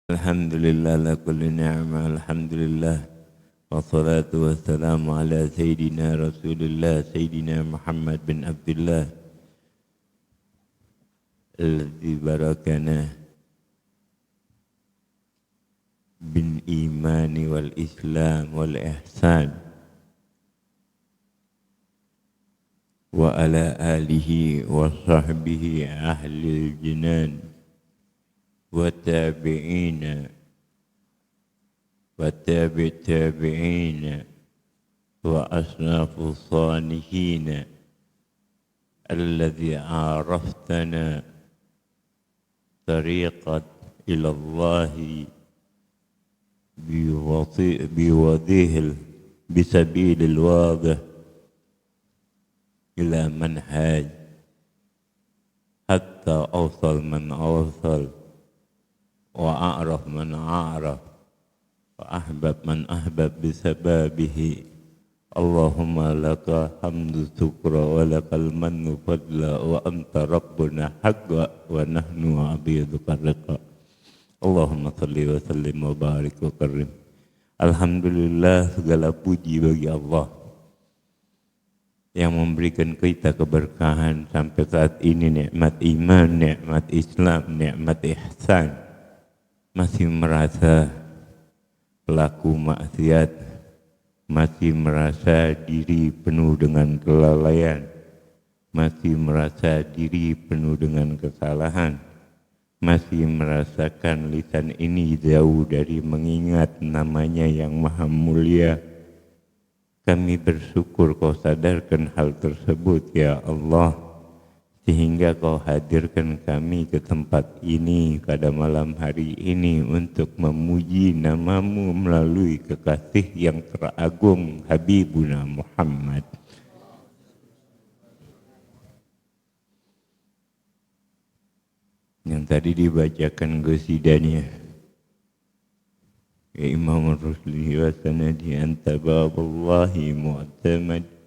Alhamdulillah ala kulli ni'mah, alhamdulillah. Wassalatu wassalamu ala Sayyidina Rasulullah Sayyidina Muhammad bin Abdullah alladzi barakana bin imani wal islam wal ihsan wa ala alihi wa sahbihi ahlil jinan وتابعين وتابع التابعين وأصناف الصالحين الذي عرفتنا طريقة إلى الله بسبيل الواضح إلى منهج حتى أوصل من أوصل وأعرف من أعرف وأحبب من أحبب بسببه اللهم لك حمد شكر ولك المن فضل وأنت ربنا حقا ونحن عبيدك الرقا اللهم صل وسلم وبارك وكرم. Alhamdulillah, segala puji bagi Allah yang memberikan kita keberkahan sampai saat ini, nikmat iman, nikmat Islam, nikmat ihsan. Masih merasa pelaku maksiat, masih merasa diri penuh dengan kelalaian, masih merasa diri penuh dengan kesalahan, masih merasakan lisan ini jauh dari mengingat namanya yang maha mulia. Kami bersyukur kau sadarkan hal tersebut ya Allah, sehingga kau hadirkan kami ke tempat ini pada malam hari ini untuk memuji namamu melalui kekasih yang teragung Habibuna Muhammad. Yang tadi dibacakan qasidanya, ya Imam Rusli wa sanadi anta baballahi mu'tamad.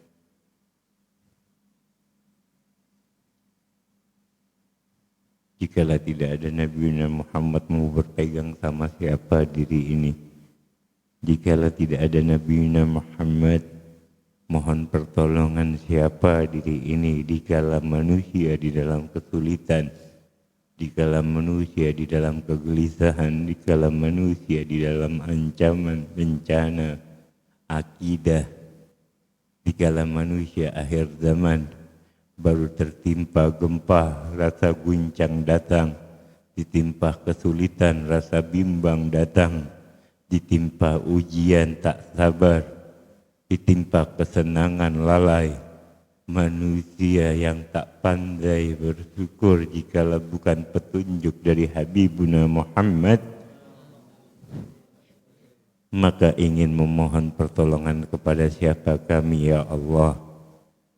Jikalau tidak ada Nabi Muhammad mau berpegang sama siapa diri ini. Jikalau tidak ada Nabi Muhammad mohon pertolongan siapa diri ini. Dikala manusia di dalam kesulitan, dikala manusia di dalam kegelisahan, dikala manusia di dalam ancaman, bencana, akidah, dikala manusia akhir zaman baru tertimpa gempa, rasa guncang datang, ditimpa kesulitan, rasa bimbang datang, ditimpa ujian tak sabar, ditimpa kesenangan lalai. Manusia yang tak pandai bersyukur jikalau bukan petunjuk dari Habibuna Muhammad, maka ingin memohon pertolongan kepada siapa kami ya Allah.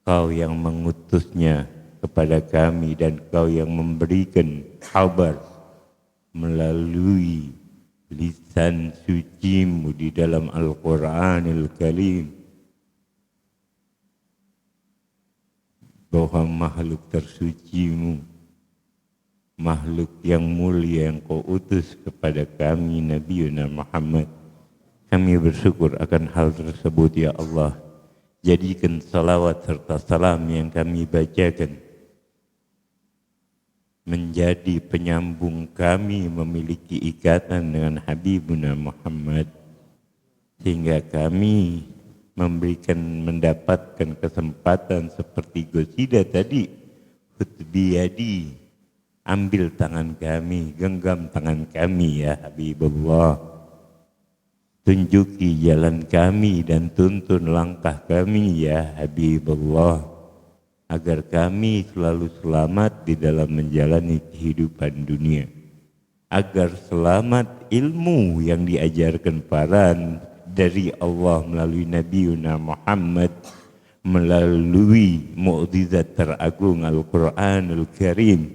Kau yang mengutusnya kepada kami dan kau yang memberikan kabar melalui lisan sucimu di dalam Al-Quranil Karim bahwa makhluk tersucimu, makhluk yang mulia yang kau utus kepada kami Nabiuna Muhammad. Kami bersyukur akan hal tersebut ya Allah. Jadikan salawat serta salam yang kami bacakan menjadi penyambung kami memiliki ikatan dengan Habibuna Muhammad, sehingga kami mendapatkan kesempatan seperti Gosida tadi, khutbiyadi, ambil tangan kami, genggam tangan kami ya Habibullah. Tunjuki jalan kami dan tuntun langkah kami ya Habibullah, agar kami selalu selamat di dalam menjalani kehidupan dunia, agar selamat ilmu yang diajarkan para dari Allah melalui Nabiuna Muhammad, melalui mukjizat teragung Al-Quranul Karim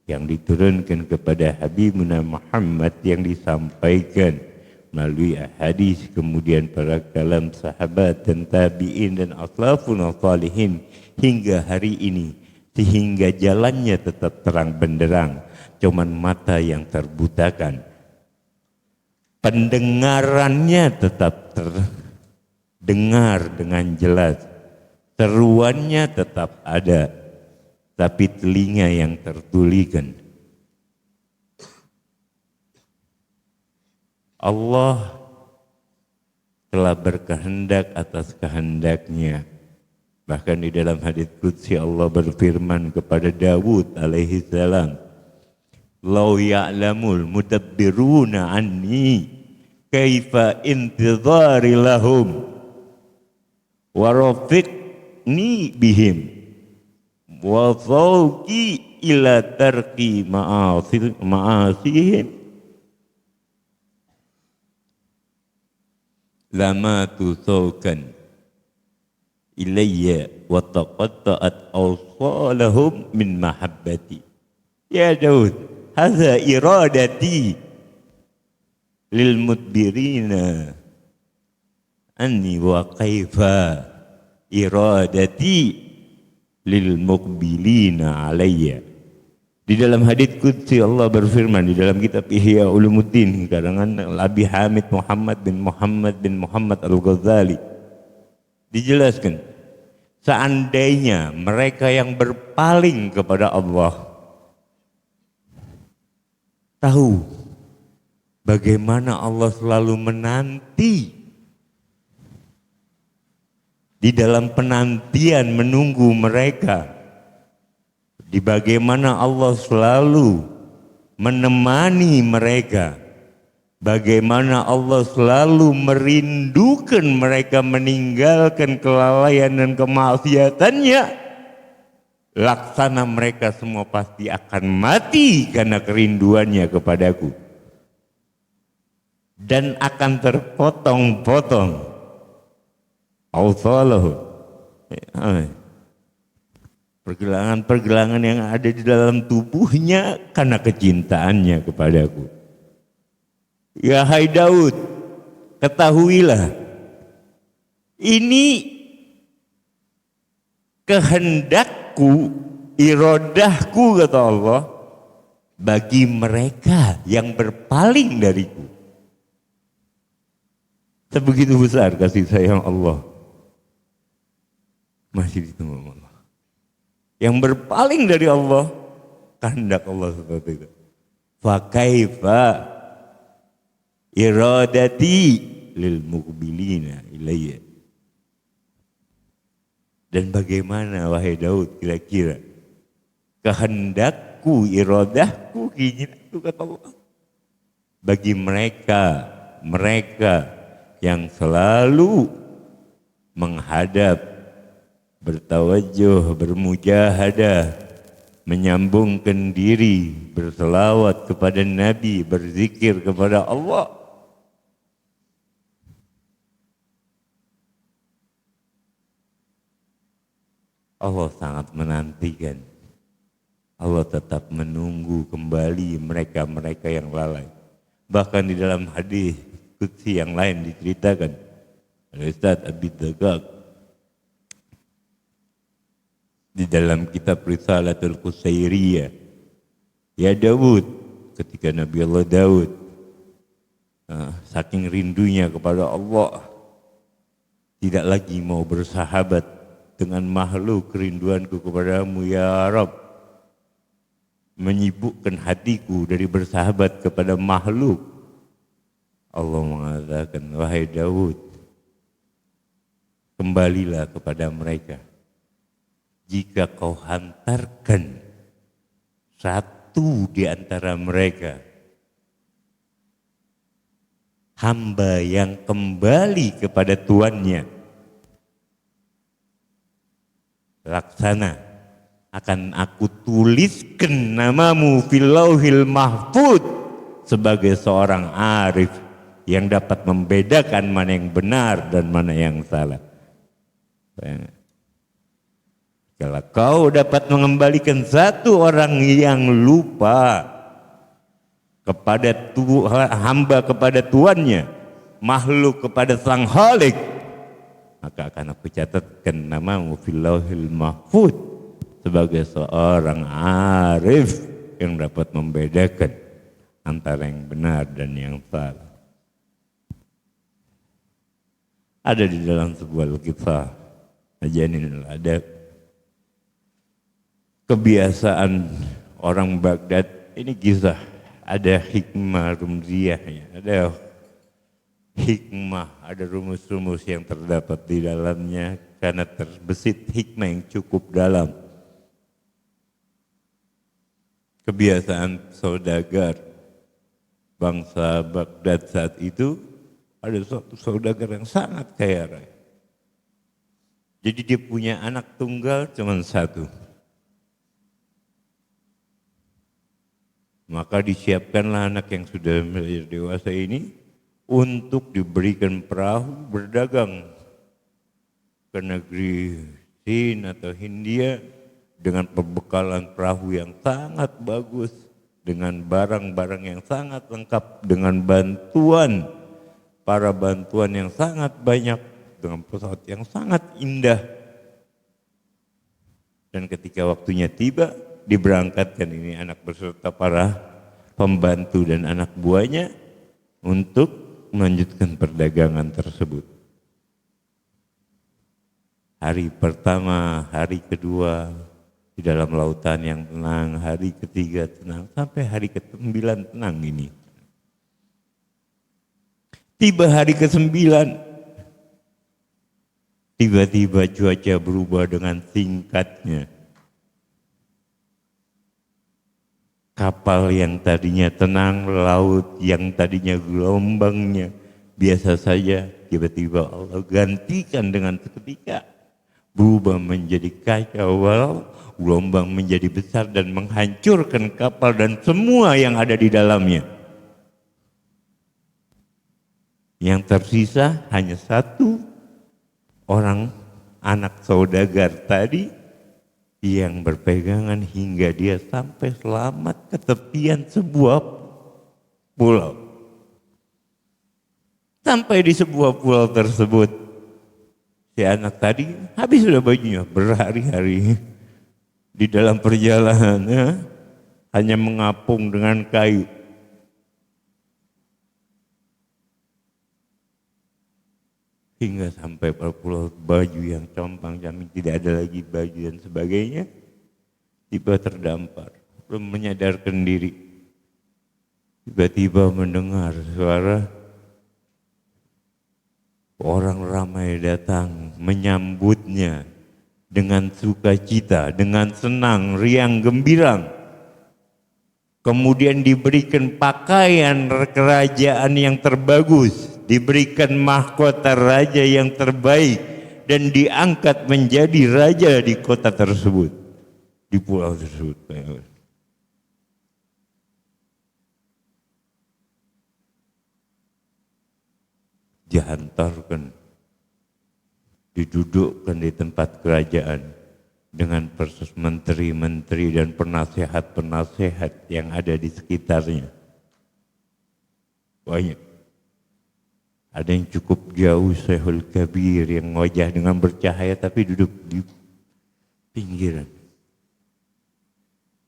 yang diturunkan kepada Habibuna Muhammad, yang disampaikan melalui hadis, kemudian para kalam sahabat dan tabi'in dan aslafun salihin hingga hari ini, sehingga jalannya tetap terang benderang, cuman mata yang terbutakan. pendengarannya tetap terdengar dengan jelas, seruannya tetap ada, tapi telinga yang tertulikan. Allah telah berkehendak atas kehendaknya. Bahkan di dalam hadits qudsi Allah berfirman kepada Dawud alaihi salam, "Lau ya'lamul mudabbiruna anni kaifa intidhari lahum wa rafiqni bihim wa dhauqi ila tarki ma'asihim lama tusaukan ilayya wa taqatta'at awsalahum min mahabbati." Ya Daud, hadza iradati lil mudbirina anni wa kaifa iradati lil muqbilina alayya. Di dalam hadits qudsi Allah berfirman di dalam kitab Ihya Ulumuddin karangan Abi Hamid Muhammad bin Muhammad Al-Ghazali, dijelaskan seandainya mereka yang berpaling kepada Allah tahu bagaimana Allah selalu menanti, di dalam penantian menunggu mereka, di bagaimana Allah selalu menemani mereka, bagaimana Allah selalu merindukan mereka meninggalkan kelalaian dan kemaksiatannya, laksana mereka semua pasti akan mati karena kerinduannya kepadaku dan akan terpotong-potong pergelangan-pergelangan yang ada di dalam tubuhnya karena kecintaannya kepadaku. Ya hai Daud, ketahuilah ini kehendakku, irodahku kata Allah bagi mereka yang berpaling dariku. Sebegitu besar kasih sayang Allah masih ditunggu Allah. Yang berpaling dari Allah, kehendak Allah seperti itu. Fa kaifa iradati lil muqbilina ilayya. Dan bagaimana wahai Daud kira-kira kehendakku, iradahku, keinginanku kata Allah bagi mereka yang selalu menghadap, bertawajuh, bermujahadah, menyambungkan diri, berselawat kepada Nabi, berzikir kepada Allah. Allah sangat menantikan. Allah tetap menunggu kembali mereka-mereka yang lalai. Bahkan di dalam hadis qudsi yang lain diceritakan oleh Ustaz Abi Dagag di dalam kitab Risalatul Qusairiyah. Ya Daud, ketika Nabi Allah Daud saking rindunya kepada Allah, tidak lagi mau bersahabat dengan makhluk, kerinduanku kepadamu ya Rabb menyibukkan hatiku dari bersahabat kepada makhluk. Allah mengatakan, wahai Daud, kembalilah kepada mereka. Jika kau hantarkan satu di antara mereka, hamba yang kembali kepada tuannya, laksana akan aku tuliskan namamu fil lauhil mahfud sebagai seorang arif yang dapat membedakan mana yang benar dan mana yang salah. Kalau kau dapat mengembalikan satu orang yang lupa kepada hamba kepada tuannya, makhluk kepada sang Khalik, maka akan aku catatkan namamu fil lauhil mahfud sebagai seorang arif yang dapat membedakan antara yang benar dan yang salah. ada di dalam sebuah kisah Ajanin, ada kebiasaan orang Baghdad. Ini kisah, ada hikmah rumziyahnya, ada hikmah, ada rumus-rumus yang terdapat di dalamnya karena terbesit hikmah yang cukup dalam. Kebiasaan saudagar bangsa Baghdad saat itu, ada suatu saudagar yang sangat kaya raya. Jadi dia punya anak tunggal cuma satu. Maka disiapkanlah anak yang sudah menjadi dewasa ini untuk diberikan perahu berdagang ke negeri Sin atau Hindia dengan perbekalan perahu yang sangat bagus, dengan barang-barang yang sangat lengkap, dengan bantuan yang sangat banyak, dengan pesawat yang sangat indah. Dan ketika waktunya tiba, diberangkatkan ini anak beserta para pembantu dan anak buahnya untuk melanjutkan perdagangan tersebut. Hari pertama, hari kedua di dalam lautan yang tenang, hari ketiga tenang, sampai hari ke-9 tenang ini. Tiba hari ke-9, tiba-tiba cuaca berubah dengan singkatnya. Kapal yang tadinya tenang, laut yang tadinya gelombangnya biasa saja, tiba-tiba Allah gantikan dengan seketika, berubah menjadi kacau balau, gelombang menjadi besar dan menghancurkan kapal dan semua yang ada di dalamnya. Yang tersisa hanya satu orang anak saudagar tadi yang berpegangan hingga dia sampai selamat ke tepian sebuah pulau. Sampai di sebuah pulau tersebut, si anak tadi habis sudah bajunya, berhari-hari di dalam perjalanan hanya mengapung dengan kayu. Hingga sampai pada pulau, baju yang compang-camping, tidak ada lagi baju dan sebagainya. Tiba terdampar, belum menyadarkan diri. Tiba-tiba mendengar suara orang ramai datang menyambutnya dengan sukacita, dengan senang, riang, gembirang. Kemudian diberikan pakaian kerajaan yang terbagus, diberikan mahkota raja yang terbaik, dan diangkat menjadi raja di kota tersebut, di pulau tersebut. Dihantarkan, didudukkan di tempat kerajaan dengan persis menteri-menteri dan penasehat-penasehat yang ada di sekitarnya. Banyak. Ada yang cukup jauh, Syekhul Kabir yang wajah dengan bercahaya tapi duduk di pinggiran.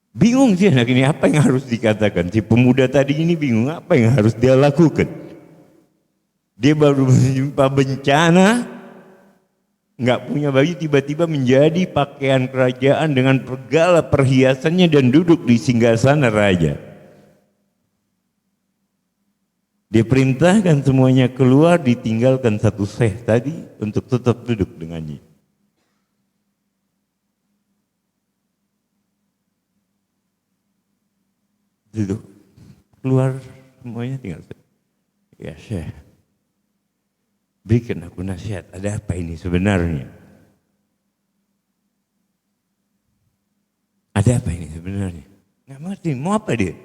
Bingung sih anak ini, apa yang harus dikatakan? Si pemuda tadi ini bingung apa yang harus dia lakukan. Dia baru menjumpa bencana, nggak punya baju, tiba-tiba menjadi pakaian kerajaan dengan segala perhiasannya dan duduk di singgasana raja. Diperintahkan semuanya keluar, ditinggalkan satu syekh tadi untuk tetap duduk dengannya. Duduk, keluar semuanya tinggal. Ya syekh, berikan aku nasihat, ada apa ini sebenarnya? Ada apa ini sebenarnya? Nggak ngerti, mau apa dia?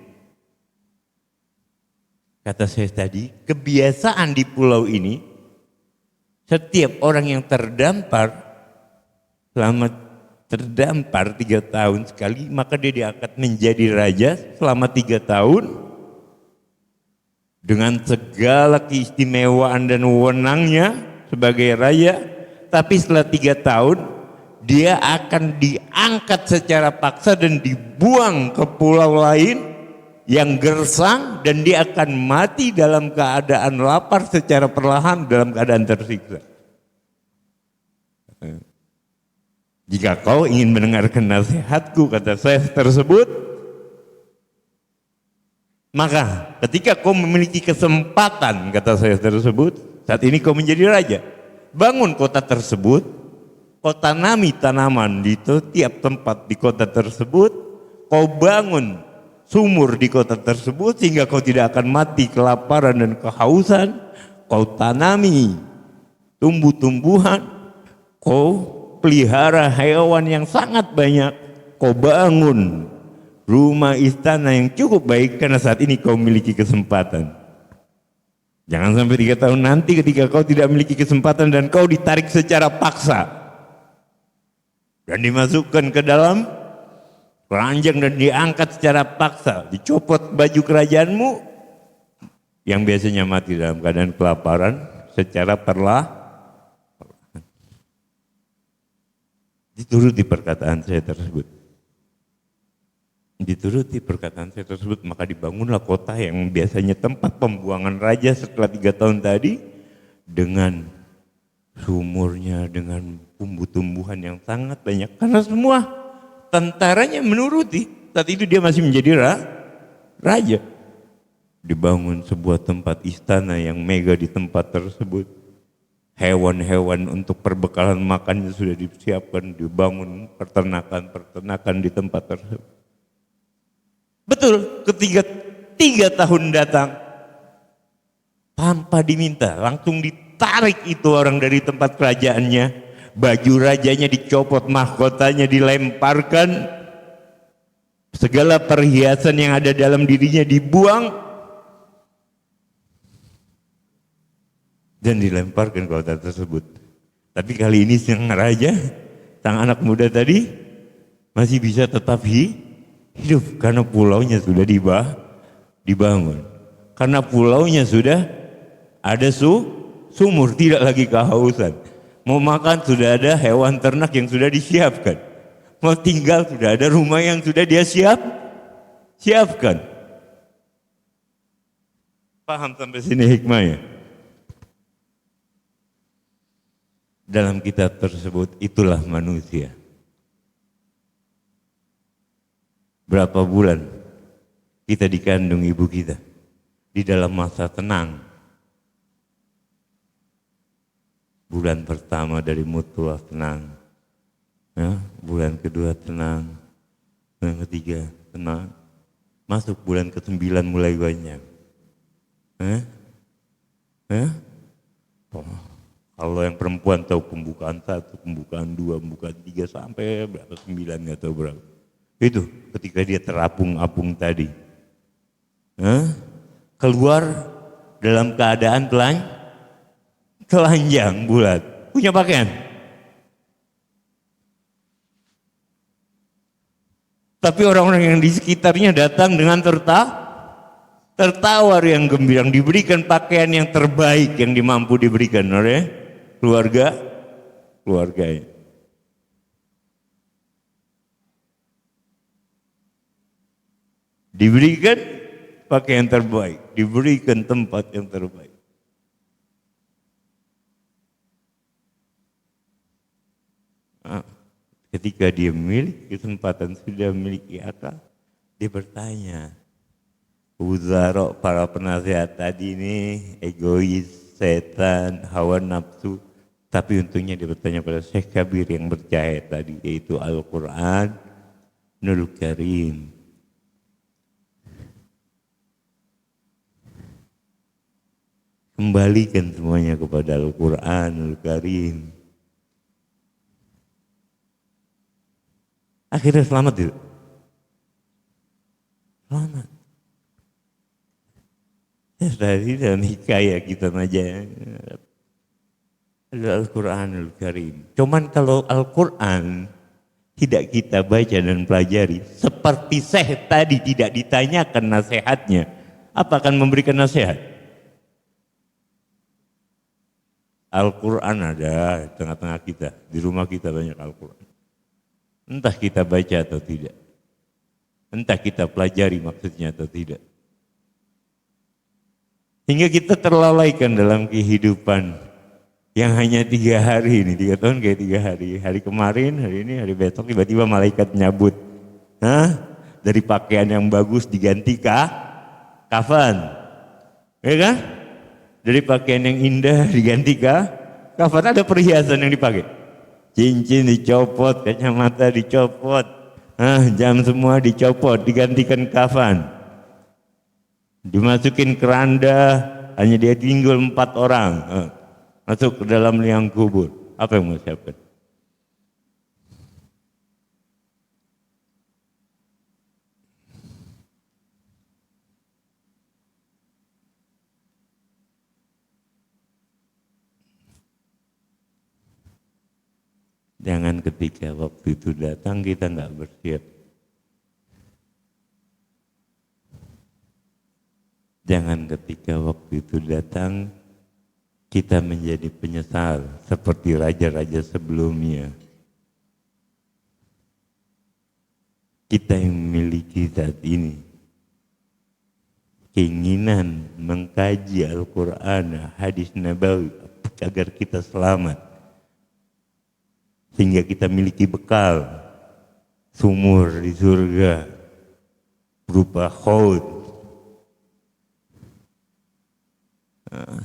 Kata saya tadi, kebiasaan di pulau ini, setiap orang yang terdampar, selama terdampar 3 tahun sekali, maka dia diangkat menjadi raja selama 3 tahun, dengan segala keistimewaan dan wewenangnya sebagai raja. Tapi setelah 3 tahun, dia akan diangkat secara paksa dan dibuang ke pulau lain yang gersang, dan dia akan mati dalam keadaan lapar secara perlahan, dalam keadaan tersiksa. Jika kau ingin mendengarkan nasihatku, kata syekh tersebut, maka ketika kau memiliki kesempatan, kata syekh tersebut, saat ini kau menjadi raja, bangun kota tersebut, kau tanami tanaman di tiap tempat di kota tersebut, kau bangun sumur di kota tersebut sehingga kau tidak akan mati kelaparan dan kehausan, kau tanami tumbuh-tumbuhan, kau pelihara hewan yang sangat banyak, kau bangun rumah istana yang cukup baik karena saat ini kau memiliki kesempatan. Jangan sampai 3 tahun nanti ketika kau tidak memiliki kesempatan dan kau ditarik secara paksa dan dimasukkan ke dalam keranjang dan diangkat secara paksa, dicopot baju kerajaanmu yang biasanya mati dalam keadaan kelaparan secara perlahan. Dituruti perkataan saya tersebut. Dituruti perkataan saya tersebut, maka dibangunlah kota yang biasanya tempat pembuangan raja setelah 3 tahun tadi, dengan sumurnya, dengan tumbuh-tumbuhan yang sangat banyak. Karena semua tentaranya menuruti. Saat itu dia masih menjadi raja. Dibangun sebuah tempat istana yang mega di tempat tersebut. Hewan-hewan untuk perbekalan makannya sudah disiapkan, dibangun peternakan di tempat tersebut. Betul, ketika 3 tahun datang, tanpa diminta, langsung ditarik itu orang dari tempat kerajaannya, baju rajanya dicopot, mahkotanya dilemparkan, segala perhiasan yang ada dalam dirinya dibuang, dan dilemparkan ke kota tersebut. Tapi kali ini sang raja, sang anak muda tadi masih bisa tetap hidup karena pulaunya sudah dibangun. Karena pulaunya sudah ada sumur, tidak lagi kehausan. Mau makan sudah ada hewan ternak yang sudah disiapkan. Mau tinggal sudah ada rumah yang sudah dia siapkan. Paham sampai sini hikmahnya? Dalam kitab tersebut, itulah manusia. Berapa bulan kita dikandung ibu kita di dalam masa tenang. Bulan pertama dari mutuah tenang, ya, bulan kedua tenang, bulan ketiga tenang, masuk bulan ke-9 mulai banyak. Kalau yang perempuan tahu pembukaan 1, pembukaan 2, pembukaan 3 sampai berapa 9 nggak tahu berapa. Itu ketika dia terapung-apung tadi, keluar dalam keadaan telanjang bulat, punya pakaian. Tapi orang-orang yang di sekitarnya datang dengan tertawar yang gembira, diberikan pakaian yang terbaik yang dimampu diberikan oleh keluarganya. Diberikan pakaian terbaik, diberikan tempat yang terbaik. Ketika dia memiliki kesempatan, sudah memiliki akal, dia bertanya, Wuzaro, para penasihat tadi ini egois, setan, hawa nafsu. Tapi untungnya dia bertanya pada Syekh Kabir yang percaya tadi, yaitu Al-Quran, Nurul Karim. Kembalikan semuanya kepada Al-Quran, Nurul Karim. Akhirnya selamat itu. Selamat. Tadi dalam hikayat kita aja ada Al-Quranul Karim. Cuman kalau Al-Quran tidak kita baca dan pelajari, seperti Syekh tadi tidak ditanyakan nasihatnya, apa akan memberikan nasihat? Al-Quran ada di tengah-tengah kita, di rumah kita banyak Al-Quran. Entah kita baca atau tidak, entah kita pelajari maksudnya atau tidak. Hingga kita terlalaikan dalam kehidupan Yang hanya 3 hari ini, 3 tahun kayak 3 hari. Hari kemarin, hari ini, hari besok tiba-tiba malaikat nyabut. Dari pakaian yang bagus diganti kafan. Ya kan? Dari pakaian yang indah diganti kafan. Ada perhiasan yang dipakai. Cincin dicopot, kacamata dicopot. Jam semua dicopot, digantikan kafan. Dimasukin keranda, hanya dia tinggal 4 orang. Masuk ke dalam liang kubur. Apa yang mau siapkan? Jangan ketika waktu itu datang kita nggak bersiap. Jangan ketika waktu itu datang kita menjadi penyesal seperti raja-raja sebelumnya. Kita yang memiliki saat ini keinginan mengkaji Al-Quran, hadis Nabawi agar kita selamat. Sehingga kita miliki bekal sumur di surga berupa khaut.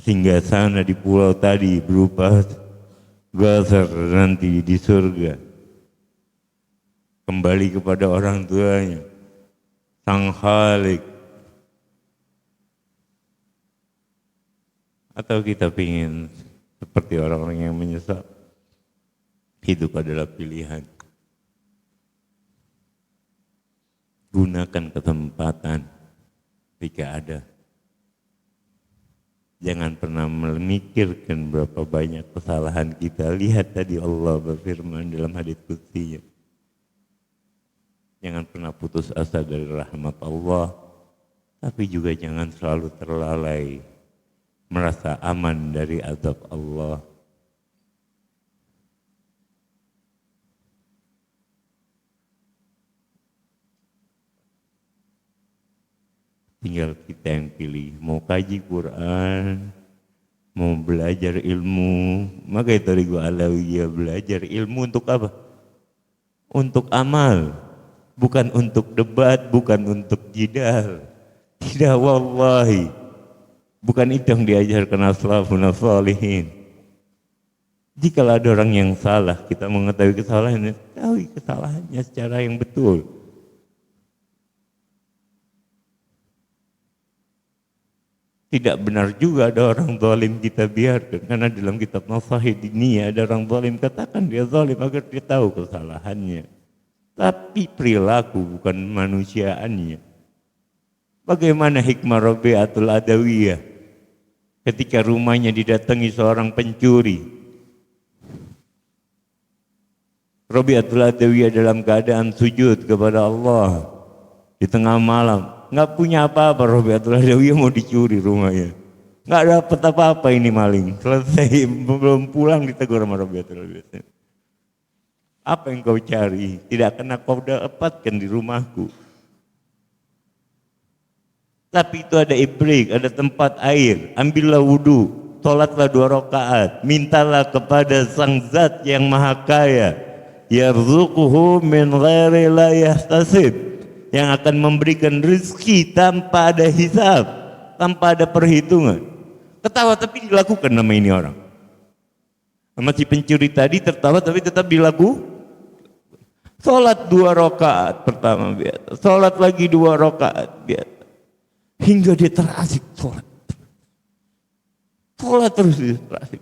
Sehingga sana di pulau tadi berupa Ghasar nanti di surga. Kembali kepada orang tuanya, Sang Khalik. Atau kita ingin seperti orang-orang yang menyesal. Hidup adalah pilihan. Gunakan kesempatan jika ada. Jangan pernah memikirkan berapa banyak kesalahan kita. Lihat tadi Allah berfirman dalam hadits qudsi. Jangan pernah putus asa dari rahmat Allah. Tapi juga jangan selalu terlalai merasa aman dari azab Allah. Tinggal kita yang pilih, mau kaji Quran, mau belajar ilmu. Maka itu tadi gua Alawiyah, belajar ilmu untuk apa? Untuk amal, bukan untuk debat, bukan untuk jidal. Tidak, wallahi, bukan itu yang diajarkan as-salafun as-salihin. Jika ada orang yang salah, kita mengetahui kesalahannya, tahu kesalahannya secara yang betul. Tidak benar juga ada orang zalim kita biarkan, karena dalam kitab Nasahid ini ada orang zalim, katakan dia zalim agar dia tahu kesalahannya. Tapi perilaku bukan manusiaannya. Bagaimana hikmah Rabi'atul Adawiyah ketika rumahnya didatangi seorang pencuri. Rabi'atul Adawiyah dalam keadaan sujud kepada Allah di tengah malam. Nggak punya apa-apa, Rabi'atul Adawiyah mau dicuri rumahnya. Nggak dapat apa-apa ini maling. Selesai, belum pulang ditegur sama Rabi'atul Adawiyah. Apa yang kau cari? Tidak akan kau dapatkan di rumahku. Tapi itu ada ibrik, ada tempat air. Ambillah wudu, sholatlah 2 rakaat. Mintalah kepada Sang Zat yang Maha Kaya. Yarzuquhu min ghairi la yahtasib. Yang akan memberikan rezeki tanpa ada hisab, tanpa ada perhitungan. Ketawa tapi dilakukan nama ini orang. Sama si pencuri tadi tertawa tapi tetap dilakukan. Sholat 2 rakaat pertama biasa, sholat lagi 2 rakaat biasa. Hingga dia terasik sholat. Sholat terus dia terasik.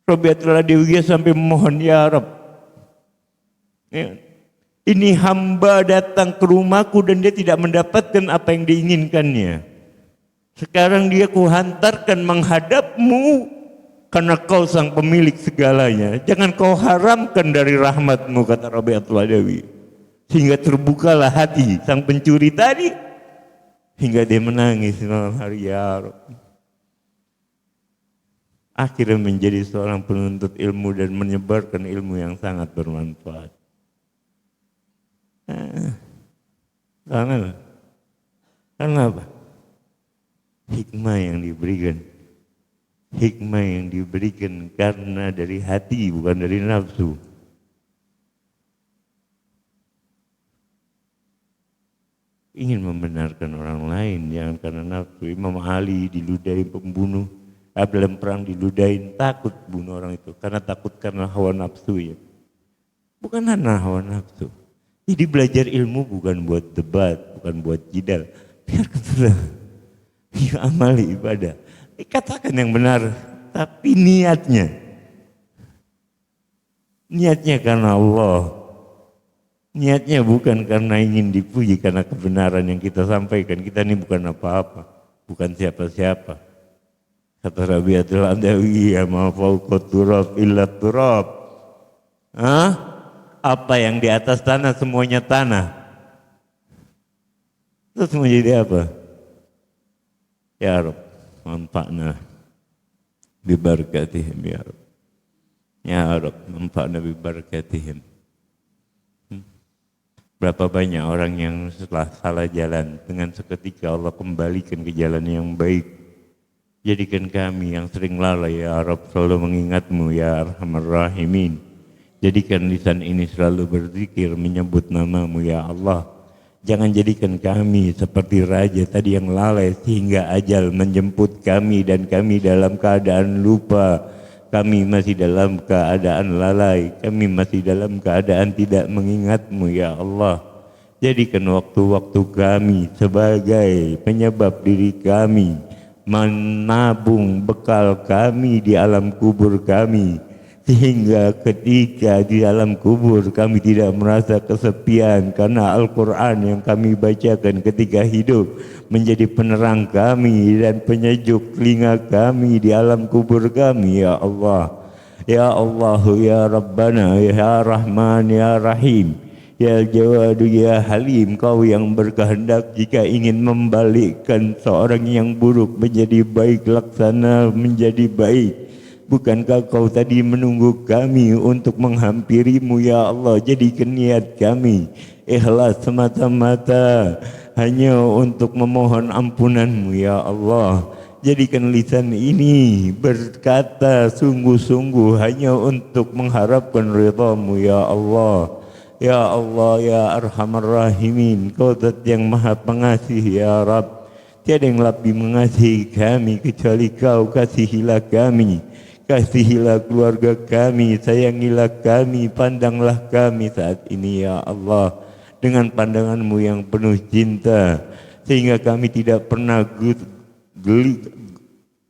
Rabi'atul Adawiyah sampai mohon, ya Rabb. Ya. Ini hamba datang ke rumahku dan dia tidak mendapatkan apa yang diinginkannya. Sekarang dia kuhantarkan menghadapmu karena kau sang pemilik segalanya. Jangan kau haramkan dari rahmatmu, kata Rabi'atul Adawiyah. Sehingga terbukalah hati sang pencuri tadi. Hingga dia menangis malam hari, ya Rabb. Akhirnya menjadi seorang penuntut ilmu dan menyebarkan ilmu yang sangat bermanfaat. Karena apa? Hikmah yang diberikan hikmah yang diberikan karena dari hati bukan dari nafsu. Ingin membenarkan orang lain, jangan karena nafsu. Imam Ali diludahin pembunuh, dalam perang diludahin, takut bunuh orang itu karena hawa nafsu ya. Bukan karena hawa nafsu. Jadi belajar ilmu bukan buat debat, bukan buat jidal. Biarkan sudah. Ya, amal ibadah. Katakan yang benar, tapi niatnya karena Allah. Niatnya bukan karena ingin dipuji, karena kebenaran yang kita sampaikan. Kita ini bukan apa-apa, bukan siapa-siapa. Kata Rabi'atul Adawi, ya ma fauqa turab illa turab. Apa yang di atas tanah semuanya tanah. Terus mau jadi apa? Ya Rabb, manfa'na bi barakatihim ya Rabb. Ya Rabb, manfa'na bi barakatihim. Berapa banyak orang yang setelah salah jalan, dengan seketika Allah kembalikan ke jalan yang baik. Jadikan kami yang sering lalai ya Rabb selalu mengingat-Mu ya Arhamar Rahimin. Jadikan lisan ini selalu berzikir menyebut nama-Mu ya Allah. Jangan jadikan kami seperti raja tadi yang lalai sehingga ajal menjemput kami dan kami dalam keadaan lupa. Kami masih dalam keadaan lalai, kami masih dalam keadaan tidak mengingat-Mu ya Allah. Jadikan waktu-waktu kami sebagai penyebab diri kami menabung bekal kami di alam kubur kami, sehingga ketika di alam kubur kami tidak merasa kesepian karena Al-Quran yang kami bacakan ketika hidup menjadi penerang kami dan penyejuk telinga kami di alam kubur kami ya Allah. Ya Allah ya Rabbana ya Rahman ya Rahim ya Jawadu ya Halim, Kau yang berkehendak jika ingin membalikkan seorang yang buruk menjadi baik, laksana menjadi baik. Bukankah Kau tadi menunggu kami untuk menghampirimu ya Allah? Jadikan niat kami ikhlas semata-mata hanya untuk memohon ampunan-Mu ya Allah. Jadikan lisan ini berkata sungguh-sungguh hanya untuk mengharapkan ridha-Mu ya Allah. Ya Allah ya Arhamar Rahimin, Kau Zat yang Maha Pengasih ya Rabb. Tiada yang lebih mengasihi kami kecuali Kau. Kasihilah kami, kasihilah keluarga kami, sayangilah kami, pandanglah kami saat ini ya Allah dengan pandangan-Mu yang penuh cinta, sehingga kami tidak pernah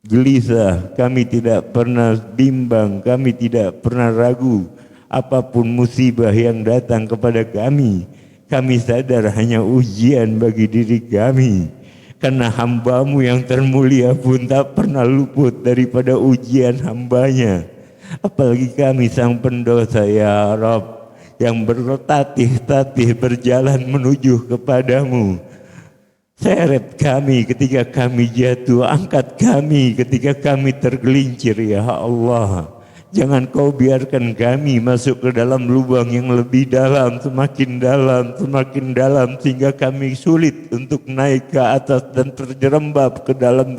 gelisah, kami tidak pernah bimbang, kami tidak pernah ragu. Apapun musibah yang datang kepada kami, kami sadar hanya ujian bagi diri kami. Karena hamba-Mu yang termulia pun tak pernah luput daripada ujian hambanya. Apalagi kami sang pendosa ya Rabb, yang bertatih-tatih berjalan menuju kepadamu. Seret kami ketika kami jatuh, angkat kami ketika kami tergelincir ya Allah. Jangan Kau biarkan kami masuk ke dalam lubang yang lebih dalam, semakin dalam, sehingga kami sulit untuk naik ke atas dan terjerembab ke dalam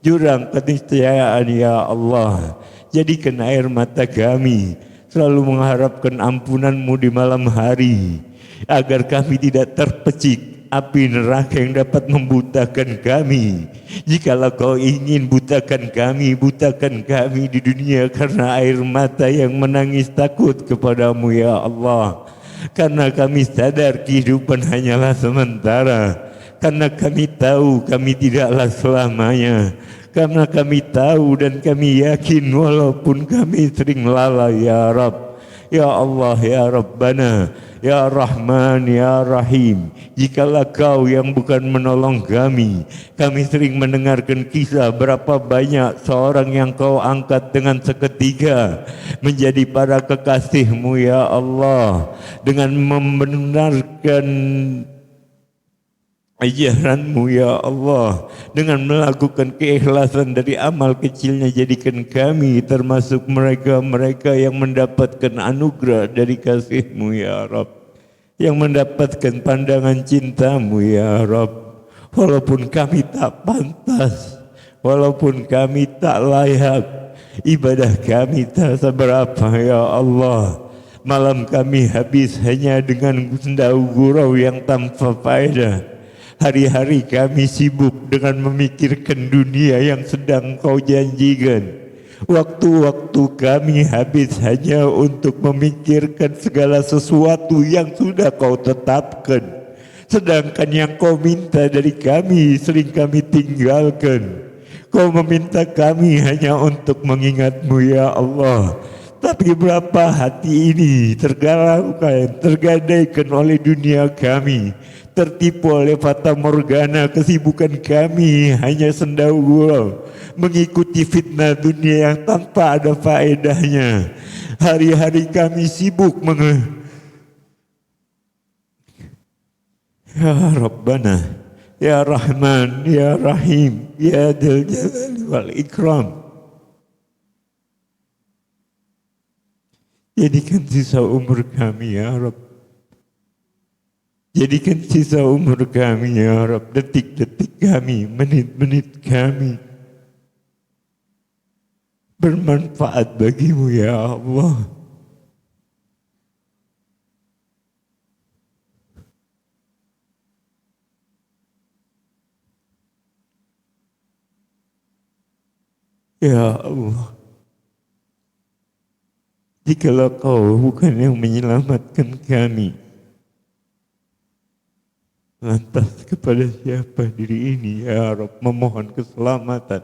jurang keniscayaan ya Allah. Jadikan air mata kami selalu mengharapkan ampunan-Mu di malam hari, agar kami tidak terpecik api neraka yang dapat membutakan kami. Jikalau Kau ingin butakan kami di dunia karena air mata yang menangis takut kepadamu ya Allah. Karena kami sadar kehidupan hanyalah sementara. Karena kami tahu kami tidaklah selamanya. Karena kami tahu dan kami yakin walaupun kami sering lalai ya Rabb. Ya Allah ya Rabbana ya Rahman ya Rahim, jikalau Kau yang bukan menolong kami sering mendengarkan kisah berapa banyak seorang yang Kau angkat dengan seketika menjadi para kekasih-Mu ya Allah, dengan membenarkan ajaran-Mu ya Allah, dengan melakukan keikhlasan dari amal kecilnya. Jadikan kami termasuk mereka-mereka yang mendapatkan anugerah dari kasih-Mu ya Rabb, yang mendapatkan pandangan cinta-Mu ya Rabb. Walaupun kami tak pantas, walaupun kami tak layak, ibadah kami tak seberapa ya Allah. Malam kami habis hanya dengan sendau gurau yang tanpa faedah. Hari-hari kami sibuk dengan memikirkan dunia yang sedang Kau janjikan. Waktu-waktu kami habis hanya untuk memikirkan segala sesuatu yang sudah Kau tetapkan. Sedangkan yang Kau minta dari kami sering kami tinggalkan. Kau meminta kami hanya untuk mengingat-Mu ya Allah. Tapi berapa hati ini tergalaukan, tergadaikan oleh dunia kami, tertipu oleh fata morgana kesibukan kami hanya sendau gurau, mengikuti fitnah dunia yang tanpa ada faedahnya. Hari-hari kami sibuk Ya Rabbana, Ya Rahman, Ya Rahim, Ya Dzal Jalali wal Ikram. Jadikan sisa umur kami ya Rabb. Jadikan sisa umur kami ya Rabb, detik-detik kami, menit-menit kami bermanfaat bagi-Mu ya Allah. Ya Allah, jikalau Kau bukan yang menyelamatkan kami, lantas kepada siapa diri ini ya Rabb memohon keselamatan?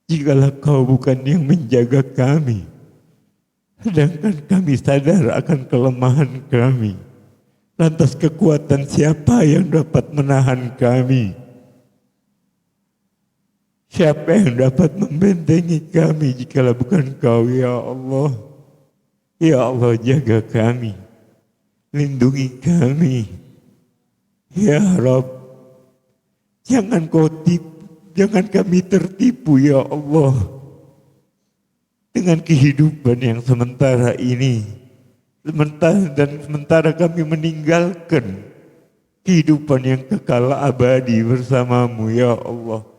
Jikalau Kau bukan yang menjaga kami, sedangkan kami sadar akan kelemahan kami, lantas kekuatan siapa yang dapat menahan kami? Siapa yang dapat membentengi kami jikalau bukan Kau ya Allah? Ya Allah, jaga kami, lindungi kami ya Rabb. Jangan kami tertipu ya Allah dengan kehidupan yang sementara ini. Sementara kami meninggalkan kehidupan yang kekal abadi bersama-Mu ya Allah.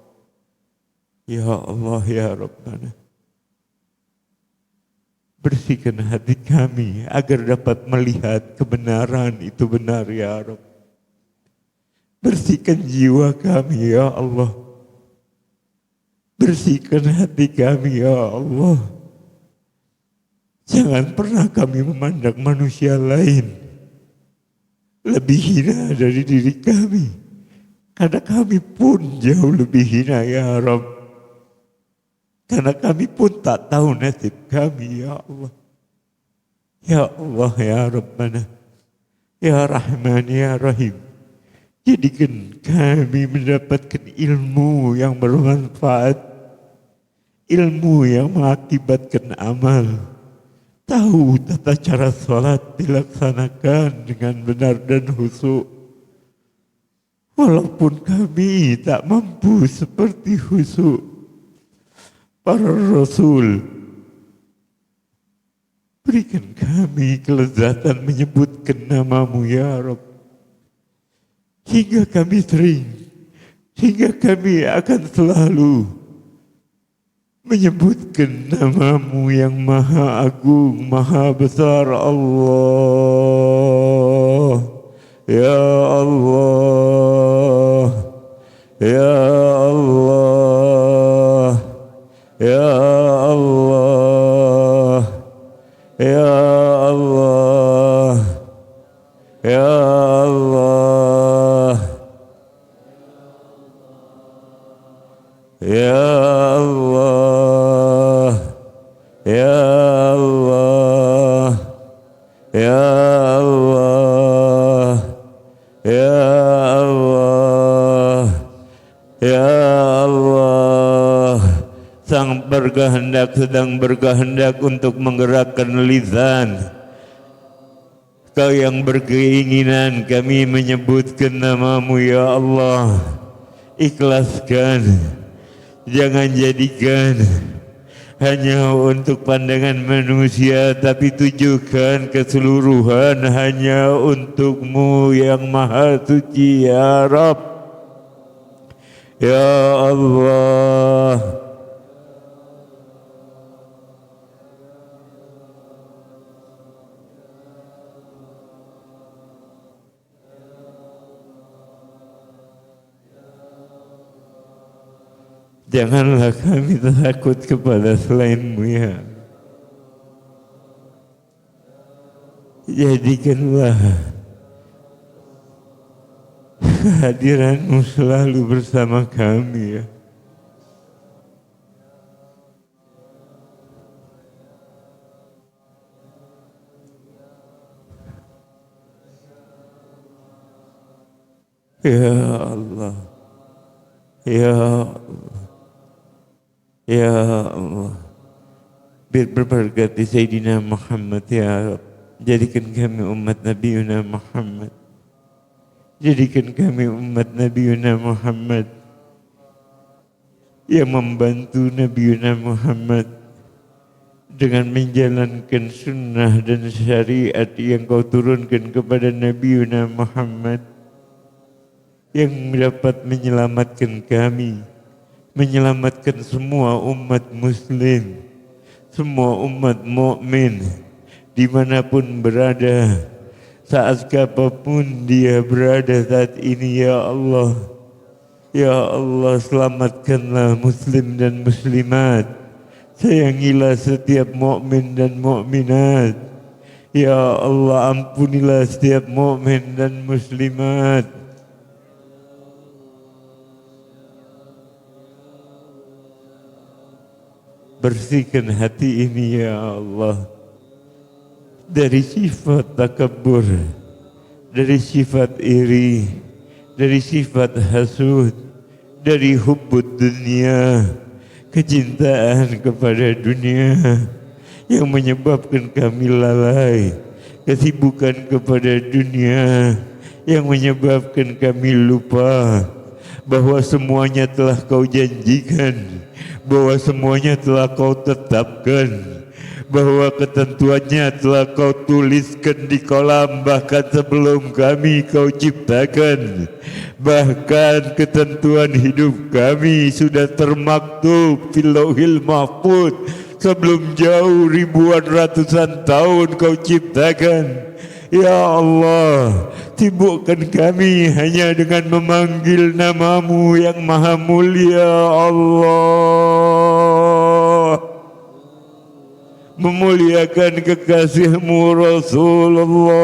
Ya Allah, ya Rabbana, bersihkan hati kami agar dapat melihat kebenaran itu benar ya Rabb. Bersihkan jiwa kami ya Allah. Bersihkan hati kami ya Allah. Jangan pernah kami memandang manusia lain lebih hina dari diri kami, karena kami pun jauh lebih hina ya Rabb. Karena kami pun tak tahu nasib kami ya Allah. Ya Allah ya Rabbana, Ya Rahman ya Rahim. Jadikan kami mendapatkan ilmu yang bermanfaat, ilmu yang mengakibatkan amal. Tahu tata cara sholat dilaksanakan dengan benar dan khusyuk. Walaupun kami tak mampu seperti khusyuk para Rasul, berikan kami kelezatan menyebutkan nama-Mu ya Rabb, hingga kami akan selalu menyebutkan nama-Mu yang maha agung, maha besar. Allah, ya Allah, ya Allah, ya Allah, ya Allah, ya Allah, ya Allah, ya Allah, ya Allah, ya Allah, ya Allah. Sang berkehendak sedang berkehendak untuk menggerakkan lisan. Kau yang berkeinginan kami menyebutkan nama-Mu ya Allah. Ikhlaskan, jangan jadikan hanya untuk pandangan manusia, tapi tujukan keseluruhan hanya untuk-Mu yang maha suci ya Rabb. Ya Allah. Janganlah kami takut kepada selain-Mu ya. Jadikanlah kehadiran-Mu selalu bersama kami ya. Ya Allah. Ya Allah. Ya Allah, biar berberkati Sayyidina Muhammad ya Rabb. Jadikan kami umat Nabi Muhammad. Jadikan kami umat Nabi Muhammad yang membantu Nabi Muhammad dengan menjalankan sunnah dan syariat yang Kau turunkan kepada Nabi Muhammad, yang dapat menyelamatkan kami, menyelamatkan semua umat muslim, semua umat mukmin dimanapun berada, saat apapun dia berada saat ini ya Allah. Ya Allah, selamatkanlah muslim dan muslimat, sayangilah setiap mukmin dan mukminat. Ya Allah, ampunilah setiap mukmin dan muslimat. Bersihkan hati ini ya Allah dari sifat takabur, dari sifat iri, dari sifat hasud, dari hubbud dunia, kecintaan kepada dunia yang menyebabkan kami lalai, kesibukan kepada dunia yang menyebabkan kami lupa bahwa semuanya telah Kau janjikan, bahwa semuanya telah Kau tetapkan, bahwa ketentuannya telah Kau tuliskan di kolam bahkan sebelum kami Kau ciptakan. Bahkan ketentuan hidup kami sudah termaktub fil lauhil mahfuz sebelum jauh ribuan ratusan tahun Kau ciptakan. Ya Allah, sibukkan kami hanya dengan memanggil nama-Mu yang maha mulia Allah, memuliakan kekasih-Mu Rasulullah,